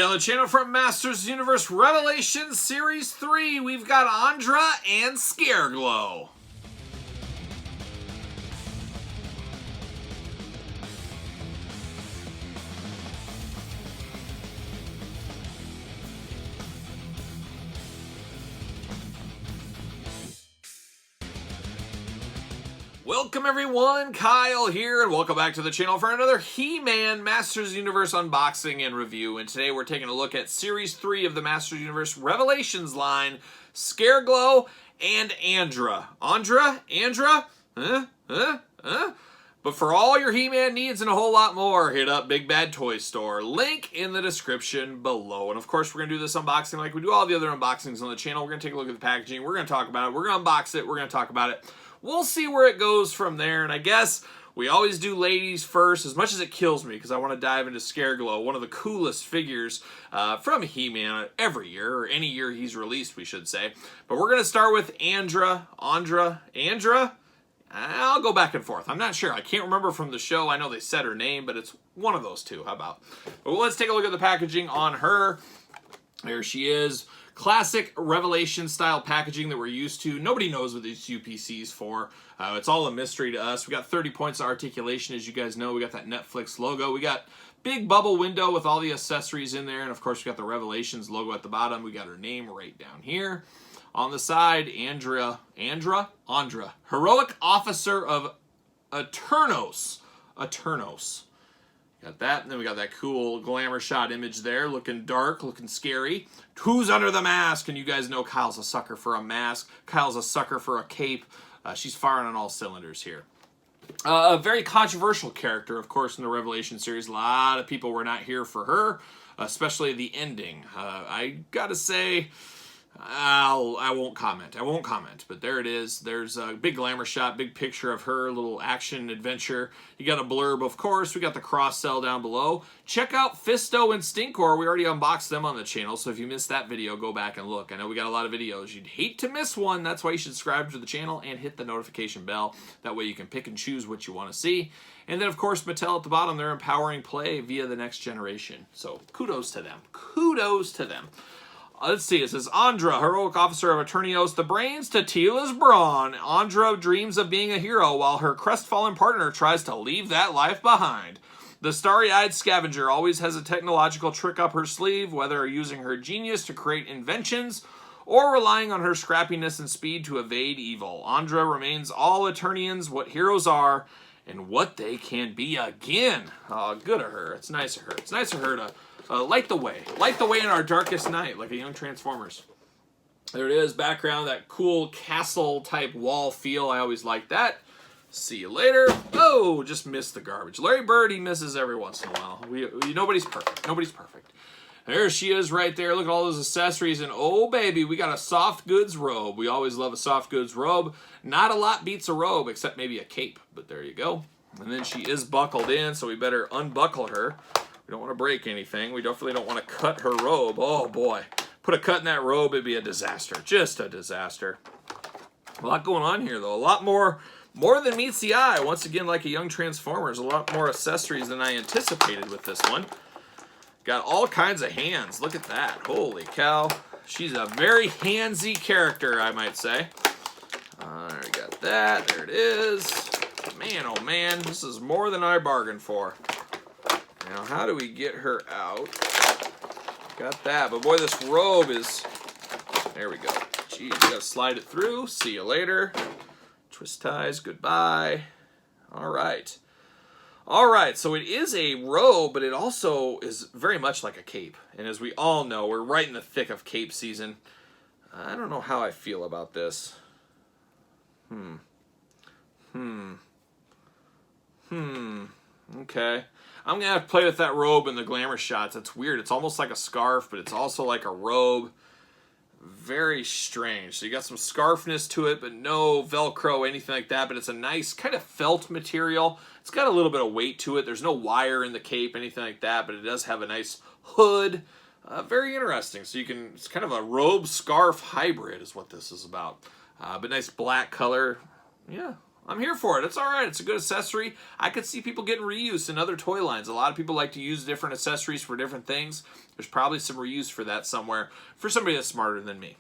on the channel from Masters Universe Revelation Series 3, we've got Andra and Scareglow. Welcome everyone, Kyle here, and welcome back to the channel for another He-Man Masters Universe unboxing and review. And today we're taking a look at Series 3 of the Masters Universe Revelations line, Scareglow and Andra. Andra? But for all your He-Man needs and a whole lot more, hit up Big Bad Toy Store. Link in the description below. And of course, we're going to do this unboxing like we do all the other unboxings on the channel. We're going to take a look at the packaging. We're going to talk about it. We're going to unbox it. We're going to talk about it. We'll see where it goes from there, and I guess we always do ladies first, as much as it kills me, because I want to dive into Scareglow, one of the coolest figures from He-Man every year, or any year he's released, we should say. But we're going to start with Andra. I'll go back and forth. I'm not sure. I can't remember from the show. I know they said her name, but it's one of those two. How about? But let's take a look at the packaging on her. There she is. Classic Revelation style packaging that we're used to. Nobody knows what these UPC's for. It's all a mystery to us. We got 30 points of articulation, as you guys know. We got that Netflix logo. We got big bubble window with all the accessories in there. And of course, we got the Revelations logo at the bottom. We got her name right down here. On the side, Andra. Heroic Officer of Eternos. Got that, and then we got that cool glamour shot image there, looking dark, looking scary. Who's under the mask? And you guys know Kyle's a sucker for a mask. Kyle's a sucker for a cape. She's firing on all cylinders here. A very controversial character, of course, in the Revelation series. A lot of people were not here for her, especially the ending. I gotta say, I won't comment, but there it is. There's a big glamour shot, big picture of her, little action adventure. You got a blurb, of course. We got the cross cell down below. Check out Fisto and Stinkor. We already unboxed them on the channel, so if you missed that video, go back and look. I know we got a lot of videos. You'd hate to miss one. That's why you should subscribe to the channel and hit the notification bell. That way you can pick and choose what you want to see. And then, of course, Mattel at the bottom, they're empowering play via the next generation. So kudos to them. Kudos to them. Let's see, it says, Andra, Heroic Officer of Eternios, the brains to Teela's brawn. Andra dreams of being a hero while her crestfallen partner tries to leave that life behind. The starry-eyed scavenger always has a technological trick up her sleeve, whether using her genius to create inventions or relying on her scrappiness and speed to evade evil. Andra remains all Eternians what heroes are and what they can be again. Oh, good of her. It's nice of her. It's nice of her to light the way in our darkest night, like a young Transformers. There it is, background, that cool castle type wall feel. I always like that. See you later. Oh, just missed the garbage. Larry Bird, he misses every once in a while. Nobody's perfect. Nobody's perfect. There she is right there. Look at all those accessories. And oh, baby, we got a soft goods robe. We always love a soft goods robe. Not a lot beats a robe, except maybe a cape. But there you go. And then she is buckled in, so we better unbuckle her. We don't want to break anything. We definitely don't want to cut her robe. Oh, boy. Put a cut in that robe, it'd be a disaster. Just a disaster. A lot going on here, though. A lot more than meets the eye. Once again, like a young Transformers, a lot more accessories than I anticipated with this one. Got all kinds of hands. Look at that. Holy cow. She's a very handsy character, I might say. We got that. There it is. Man, oh, man. This is more than I bargained for. Now, how do we get her out? Got that, but boy, this robe is... There we go. Geez, you gotta slide it through. See you later. Twist ties, goodbye. All right. All right, so it is a robe, but it also is very much like a cape. And as we all know, we're right in the thick of cape season. I don't know how I feel about this. Okay. I'm going to have to play with that robe and the glamour shots. It's weird. It's almost like a scarf, but it's also like a robe. Very strange. So you got some scarfness to it, but no Velcro, anything like that. But it's a nice kind of felt material. It's got a little bit of weight to it. There's no wire in the cape, anything like that, but it does have a nice hood. Very interesting. So you can, it's kind of a robe scarf hybrid is what this is about. But nice black color. Yeah, I'm here for it. It's all right. It's a good accessory. I could see people getting reuse in other toy lines. A lot of people like to use different accessories for different things. There's probably some reuse for that somewhere for somebody that's smarter than me.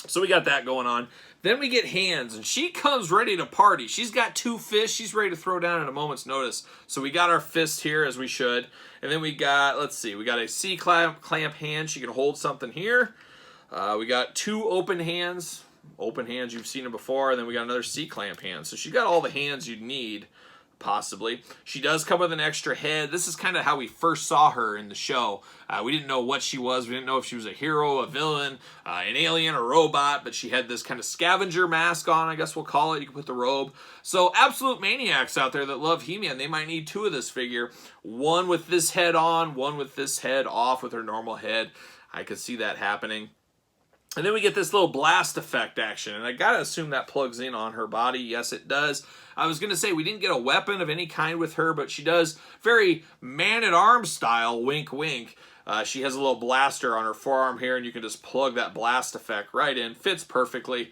So we got that going on. Then we get Hands, and she comes ready to party. She's got 2 fists. She's ready to throw down at a moment's notice. So we got our fist here, as we should. And then we got, let's see, we got a C-clamp hand. She can hold something here. We got 2 open hands. Open hands, you've seen them before. And then we got another C-clamp hand. So she got all the hands you'd need, possibly. She does come with an extra head. This is kind of how we first saw her in the show. We didn't know what she was. We didn't know if she was a hero, a villain, an alien, a robot, but she had this kind of scavenger mask on, I guess we'll call it. You can put the robe. So absolute maniacs out there that love He-Man, they might need 2 of this figure. One with this head on, one with this head off with her normal head. I could see that happening. And then we get this little blast effect action, and I gotta assume that plugs in on her body. Yes, it does. I was gonna say we didn't get a weapon of any kind with her, but she does very man-at-arms style, wink wink. She has a little blaster on her forearm here, and you can just plug that blast effect right in. Fits perfectly.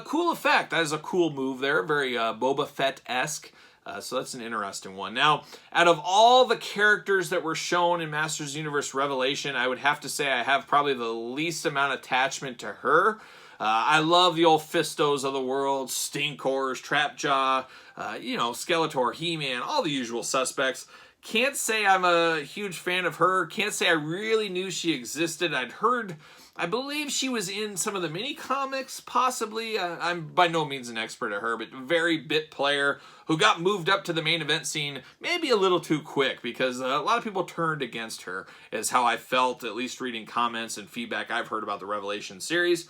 Cool effect. That is a cool move there. Very Boba Fett-esque. So that's an interesting one. Now, out of all the characters that were shown in Masters Universe Revelation, I would have to say I have probably the least amount of attachment to her. I love the old Fistos of the world, Stinkors, Trapjaw, Skeletor, He-Man, all the usual suspects. Can't say I'm a huge fan of her. Can't say I really knew she existed. I believe she was in some of the mini comics, possibly. I'm by no means an expert at her, but very bit player who got moved up to the main event scene maybe a little too quick because a lot of people turned against her, is how I felt, at least reading comments and feedback I've heard about the Revelation series.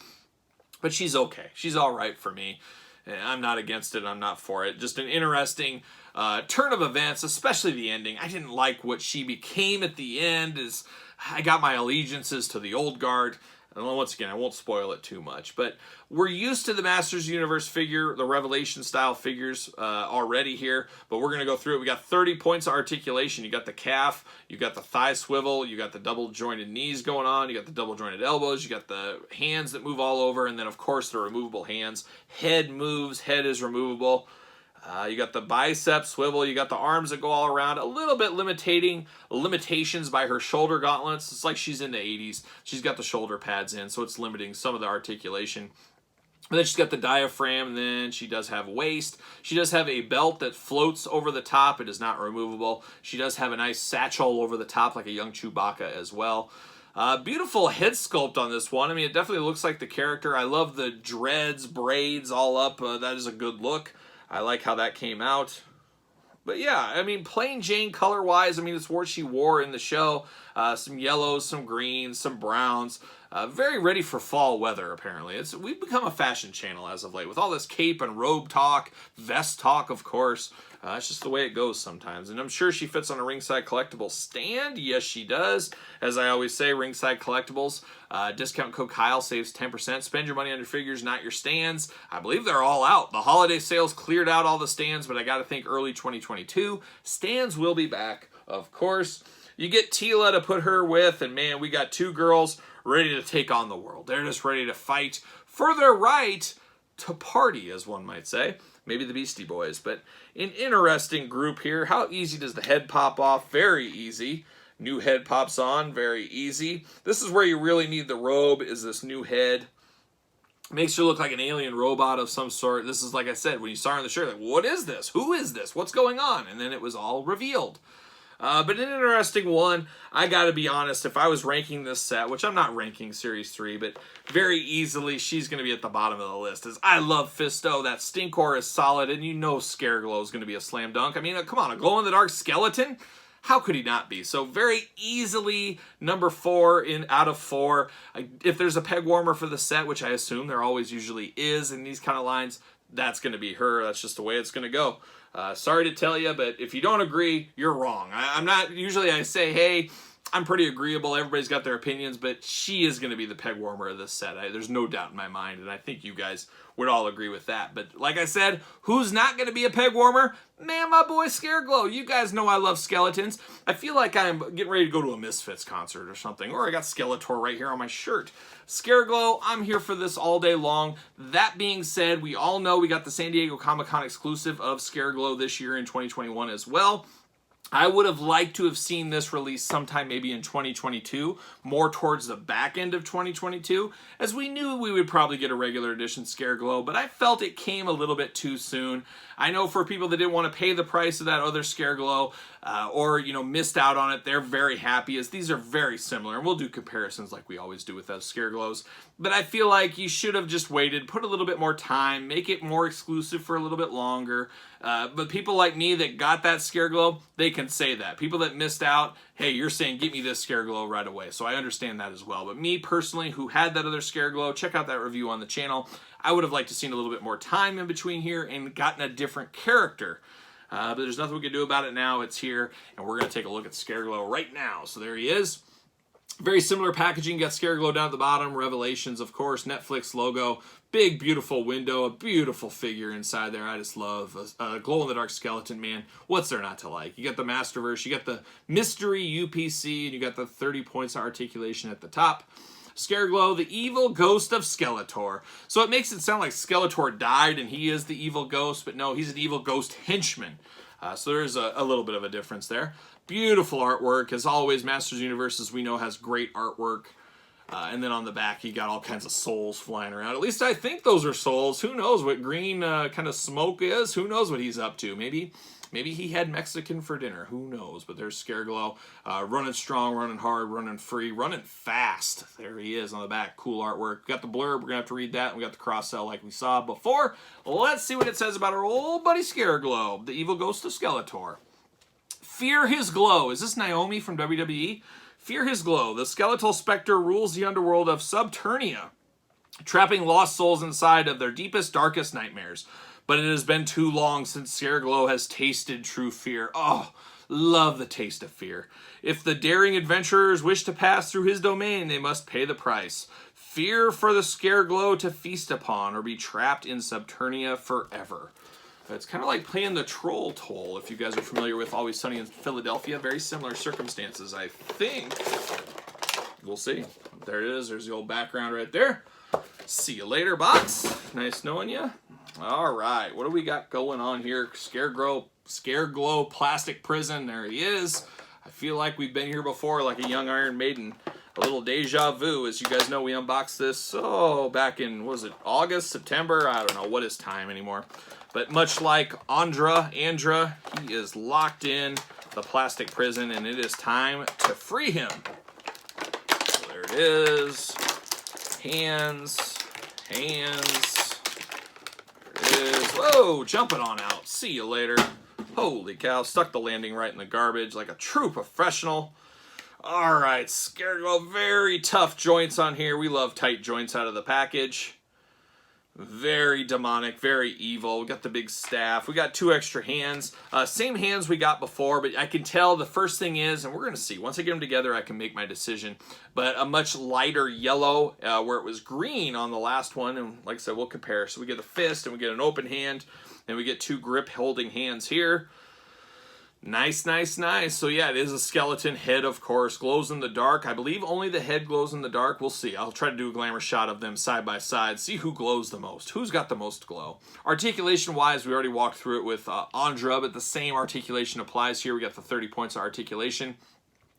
But she's okay. She's all right for me. I'm not against it. I'm not for it. Just an interesting turn of events, especially the ending. I didn't like what she became at the end. I got my allegiances to the old guard. And once again, I won't spoil it too much, but we're used to the Masters Universe figure, the Revelation style figures already here, but we're going to go through it. We got 30 points of articulation. You got the calf, you got the thigh swivel, you got the double jointed knees going on, you got the double jointed elbows, you got the hands that move all over, and then of course the removable hands. Head moves, head is removable. You got the bicep swivel, you got the arms that go all around, a little bit limitations by her shoulder gauntlets. It's like she's in the 80s. She's got the shoulder pads in, so it's limiting some of the articulation. And then she's got the diaphragm, and then she does have waist. She does have a belt that floats over the top. It is not removable. She does have a nice satchel over the top like a young Chewbacca as well. Beautiful head sculpt on this one. I mean, it definitely looks like the character. I love the dreads, braids all up. That is a good look. I like how that came out. But yeah, I mean, plain Jane color-wise, I mean, it's what she wore in the show. Some yellows, some greens, some browns. Very ready for fall weather, apparently. We've become a fashion channel as of late. With all this cape and robe talk, vest talk, of course. It's just the way it goes sometimes. And I'm sure she fits on a Ringside Collectibles stand. Yes, she does. As I always say, Ringside Collectibles. Discount code Kyle saves 10%. Spend your money on your figures, not your stands. I believe they're all out. The holiday sales cleared out all the stands, but I got to think early 2022. Stands will be back, of course. You get Tila to put her with, and man, we got 2 girls ready to take on the world. They're just ready to fight for their right to party, as one might say. Maybe the Beastie Boys, but an interesting group here. How easy does the head pop off? Very easy. New head pops on, very easy. This is where you really need the robe, is this new head. Makes you look like an alien robot of some sort. This is, like I said, when you saw her in the shirt, like, what is this? Who is this? What's going on? And then it was all revealed. But an interesting one. I gotta be honest, if I was ranking this set, which I'm not ranking Series 3, but very easily she's gonna be at the bottom of the list. As I love Fisto, that Stinkor is solid, and you know Scareglow is gonna be a slam dunk. I mean, come on, a glow-in-the-dark skeleton? How could he not be? So very easily number 4 out of 4. If there's a peg warmer for the set, which I assume there always usually is in these kind of lines, that's gonna be her. That's just the way it's gonna go. Sorry to tell you, but if you don't agree, you're wrong. I'm not, usually I say, hey, I'm pretty agreeable. Everybody's got their opinions, but she is going to be the peg warmer of this set. There's no doubt in my mind, and I think you guys would all agree with that. But like I said, who's not going to be a peg warmer? Man, my boy Scareglow. You guys know I love skeletons. I feel like I'm getting ready to go to a Misfits concert or something, or I got Skeletor right here on my shirt. Scareglow, I'm here for this all day long. That being said, we all know we got the San Diego Comic-Con exclusive of Scareglow this year in 2021 as well. I would have liked to have seen this released sometime maybe in 2022, more towards the back end of 2022, as we knew we would probably get a regular edition Scareglow, but I felt it came a little bit too soon. I know for people that didn't want to pay the price of that other Scareglow, or, you know, missed out on it, they're very happy, as these are very similar, and we'll do comparisons like we always do with those Scareglows, but I feel like you should have just waited, put a little bit more time, make it more exclusive for a little bit longer, but people like me that got that Scareglow, they can say that. People that missed out, hey, you're saying, get me this Scareglow right away. So I understand that as well. But me personally, who had that other Scareglow, check out that review on the channel. I would have liked to seen a little bit more time in between here and gotten a different character. But there's nothing we can do about it now. It's here, and we're going to take a look at Scareglow right now. So there he is. Very similar packaging. Got Scareglow down at the bottom. Revelations, of course. Netflix logo. Big, beautiful window. A beautiful figure inside there. I just love a glow-in-the-dark skeleton, man. What's there not to like? You got the Masterverse. You got the Mystery UPC. And you got the 30 points of articulation at the top. Scareglow, the evil ghost of Skeletor. So it makes it sound like Skeletor died and he is the evil ghost. But no, he's an evil ghost henchman. So there's a little bit of a difference there. Beautiful artwork. As always, Masters Universe, as we know, has great artwork. And then on the back, you got all kinds of souls flying around. At least I think those are souls. Who knows what green kind of smoke is? Who knows what he's up to? Maybe he had Mexican for dinner. Who knows? But there's Scareglow. Running strong, running hard, running free, running fast. There he is on the back. Cool artwork. We got the blurb. We're going to have to read that. We got the cross-sell like we saw before. Let's see what it says about our old buddy Scareglow, the evil ghost of Skeletor. Fear his glow. Is this Naomi from WWE? Fear his glow. The skeletal specter rules the underworld of Subternia, trapping lost souls inside of their deepest, darkest nightmares. But it has been too long since Scareglow has tasted true fear. Oh, love the taste of fear. If the daring adventurers wish to pass through his domain, they must pay the price. Fear for the Scareglow to feast upon or be trapped in Subternia forever. It's kind of like playing the Troll Toll, if you guys are familiar with Always Sunny in Philadelphia. Very similar circumstances, I think. We'll see. There it is. There's the old background right there. See you later, box. Nice knowing you. All right. What do we got going on here? Scareglow Plastic Prison. There he is. I feel like we've been here before, like a young Iron Maiden. A little deja vu. As you guys know, we unboxed this, back in, what was it, August, September? I don't know. What is time anymore? But much like Andra, he is locked in the plastic prison, and it is time to free him. So there it is. Hands. There it is. Whoa, jumping on out. See you later. Holy cow, stuck the landing right in the garbage like a true professional. All right, Scareglow, very tough joints on here. We love tight joints out of the package. Very demonic, very evil. We got the big staff. We got 2 extra hands. Same hands we got before, but I can tell the first thing is, and we're going to see. Once I get them together, I can make my decision. But a much lighter yellow, where it was green on the last one. And like I said, we'll compare. So we get a fist, and we get an open hand. And we get 2 grip-holding hands here. Nice. So yeah, it is a skeleton head, of course. Glows in the dark. I believe only the head glows in the dark. We'll see. I'll try to do a glamour shot of them side by side. See who glows the most. Who's got the most glow? Articulation-wise, we already walked through it with Andra, but the same articulation applies here. We got the 30 points of articulation.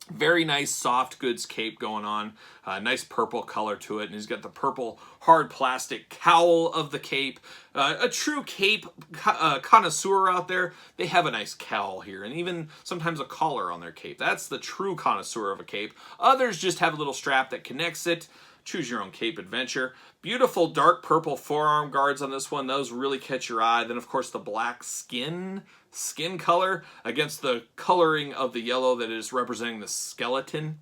Very nice soft goods cape going on. Nice purple color to it. And he's got the purple hard plastic cowl of the cape. A true cape connoisseur out there, they have a nice cowl here. And even sometimes a collar on their cape. That's the true connoisseur of a cape. Others just have a little strap that connects it. Choose your own cape adventure. Beautiful dark purple forearm guards on this one. Those really catch your eye. Then, of course, the black skin color against the coloring of the yellow that is representing the skeleton.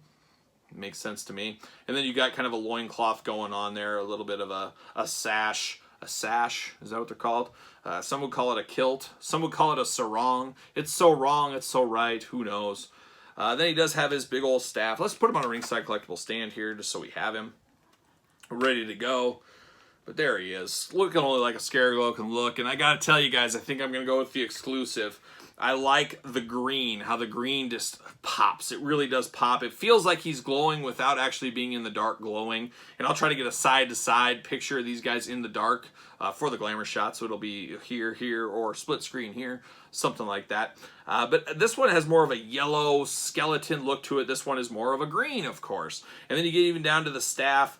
Makes sense to me. And then you got kind of a loincloth going on there, a little bit of a sash. A sash, is that what they're called? Some would call it a kilt. Some would call it a sarong. It's so wrong, it's so right. Who knows? Then he does have his big old staff. Let's put him on a ringside collectible stand here just so we have him ready to go. But there he is, looking only like a Scareglow can look. And I gotta tell you guys, I think I'm gonna go with the exclusive. I like the green, how the green just pops. It really does pop. It feels like he's glowing without actually being in the dark glowing. And I'll try to get a side-to-side picture of these guys in the dark for the glamour shot. So it'll be here, or split screen here, something like that. But this one has more of a yellow skeleton look to it. This one is more of a green, of course. And then you get even down to the staff.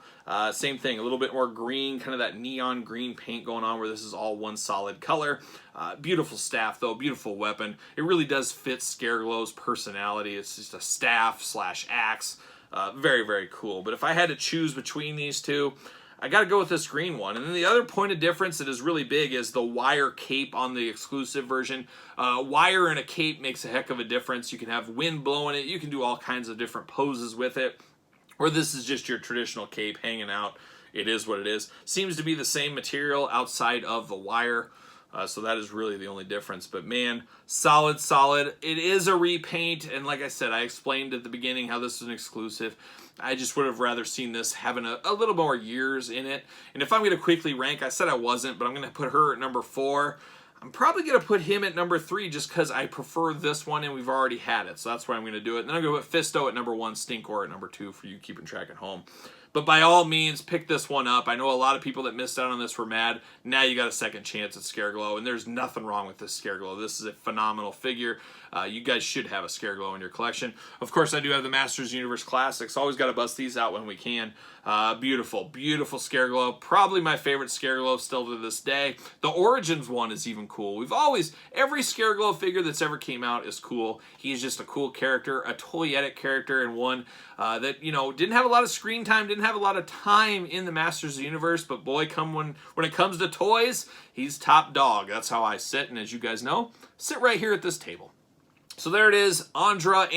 Same thing, a little bit more green, kind of that neon green paint going on where this is all one solid color. Beautiful staff though, beautiful weapon. It really does fit Scareglow's personality. It's just a staff slash axe. Very, very cool. But if I had to choose between these two, I got to go with this green one. And then the other point of difference that is really big is the wire cape on the exclusive version. Wire in a cape makes a heck of a difference. You can have wind blowing it. You can do all kinds of different poses with it. Or this is just your traditional cape hanging out. It is what it is. Seems to be the same material outside of the wire. So that is really the only difference. But man, solid, solid. It is a repaint. And like I said, I explained at the beginning how this is an exclusive. I just would have rather seen this having a little more years in it. And if I'm going to quickly rank, I said I wasn't, but I'm going to put her at number 4. I'm probably going to put him at number 3 just because I prefer this one and we've already had it. So that's why I'm going to do it. And then I'm going to put Fisto at number 1, Stinkor at number 2 for you keeping track at home. But by all means, pick this one up. I know a lot of people that missed out on this were mad. Now you got a second chance at Scareglow, and there's nothing wrong with this Scareglow. This is a phenomenal figure. You guys should have a Scareglow in your collection. Of course, I do have the Masters Universe Classics. Always got to bust these out when we can. Beautiful, beautiful Scareglow. Probably my favorite Scareglow still to this day. The Origins one is even cool. Every Scareglow figure that's ever came out is cool. He's just a cool character, a toyetic character, and one that, you know, didn't have a lot of screen time, didn't have a lot of time in the Masters Universe, but boy, when it comes to toys, he's top dog. That's how I sit, and as you guys know, sit right here at this table. So there it is, Andra,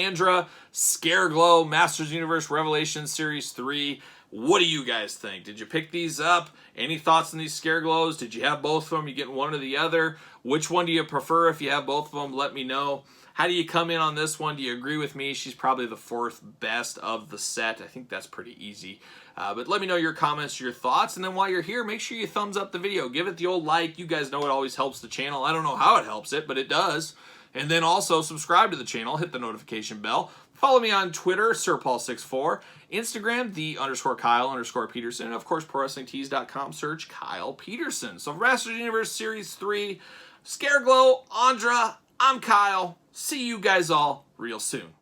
Scareglow, Masters Universe Revelation Series 3. What do you guys think? Did you pick these up? Any thoughts on these Scareglows? Did you have both of them? You getting one or the other? Which one do you prefer? If you have both of them, let me know. How do you come in on this one? Do you agree with me? She's probably the 4th best of the set. I think that's pretty easy. But let me know your comments, your thoughts, and then while you're here, make sure you thumbs up the video. Give it the old like. You guys know it always helps the channel. I don't know how it helps it, but it does. And then also subscribe to the channel, hit the notification bell. Follow me on Twitter, SirPaul64, Instagram, _Kyle_Peterson, and of course, ProWrestlingTees.com, search Kyle Peterson. So Masters Universe Series 3, Scareglow, Andra, I'm Kyle. See you guys all real soon.